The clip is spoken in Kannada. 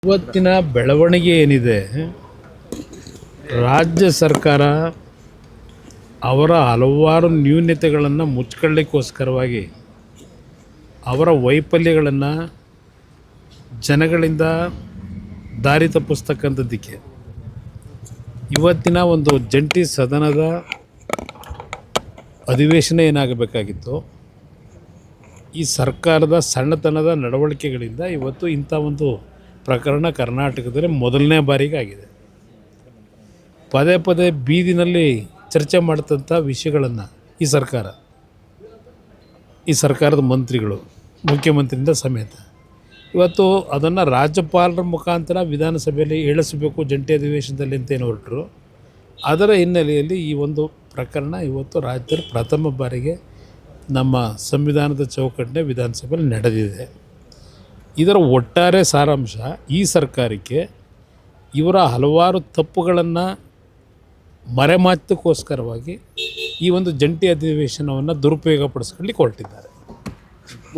ಇವತ್ತಿನ ಬೆಳವಣಿಗೆ ಏನಿದೆ, ರಾಜ್ಯ ಸರ್ಕಾರ ಅವರ ಹಲವಾರು ನ್ಯೂನತೆಗಳನ್ನು ಮುಚ್ಕೊಳ್ಳಿಕ್ಕೋಸ್ಕರವಾಗಿ ಅವರ ವೈಫಲ್ಯಗಳನ್ನು ಜನಗಳಿಂದ ದಾರಿ ತಪ್ಪಿಸ್ತಕ್ಕಂಥದ್ದಕ್ಕೆ ಇವತ್ತಿನ ಒಂದು ಜಂಟಿ ಸದನದ ಅಧಿವೇಶನ ಏನಾಗಬೇಕಾಗಿತ್ತು, ಈ ಸರ್ಕಾರದ ಸಣ್ಣತನದ ನಡವಳಿಕೆಗಳಿಂದ ಇವತ್ತು ಇಂಥ ಒಂದು ಪ್ರಕರಣ ಕರ್ನಾಟಕದಲ್ಲಿ ಮೊದಲನೇ ಬಾರಿಗೆ ಆಗಿದೆ. ಪದೇ ಪದೇ ಬೀದಿನಲ್ಲಿ ಚರ್ಚೆ ಮಾಡ್ತಂಥ ವಿಷಯಗಳನ್ನು ಈ ಸರ್ಕಾರದ ಮಂತ್ರಿಗಳು, ಮುಖ್ಯಮಂತ್ರಿಯಿಂದ ಸಮೇತ ಇವತ್ತು ಅದನ್ನು ರಾಜ್ಯಪಾಲರ ಮುಖಾಂತರ ವಿಧಾನಸಭೆಯಲ್ಲಿ ಇಳಿಸಬೇಕು ಜಂಟಿ ಅಧಿವೇಶನದಲ್ಲಿ ಅಂತೇನು ಹೊರಟರು. ಅದರ ಹಿನ್ನೆಲೆಯಲ್ಲಿ ಈ ಒಂದು ಪ್ರಕರಣ ಇವತ್ತು ರಾಜ್ಯದಲ್ಲಿ ಪ್ರಥಮ ಬಾರಿಗೆ ನಮ್ಮ ಸಂವಿಧಾನದ ಚೌಕಟ್ಟಿನ ವಿಧಾನಸಭೆಯಲ್ಲಿ ನಡೆದಿದೆ. ಇದರ ಒಟ್ಟಾರೆ ಸಾರಾಂಶ, ಈ ಸರ್ಕಾರಕ್ಕೆ ಇವರ ಹಲವಾರು ತಪ್ಪುಗಳನ್ನು ಮರೆಮಾಚೋಕ್ಕೋಸ್ಕರವಾಗಿ ಈ ಒಂದು ಜಂಟಿ ಅಧಿವೇಶನವನ್ನು ದುರುಪಯೋಗಪಡಿಸ್ಕೊಳ್ಳಿಕ್ಕೆ ಹೊರಟಿದ್ದಾರೆ.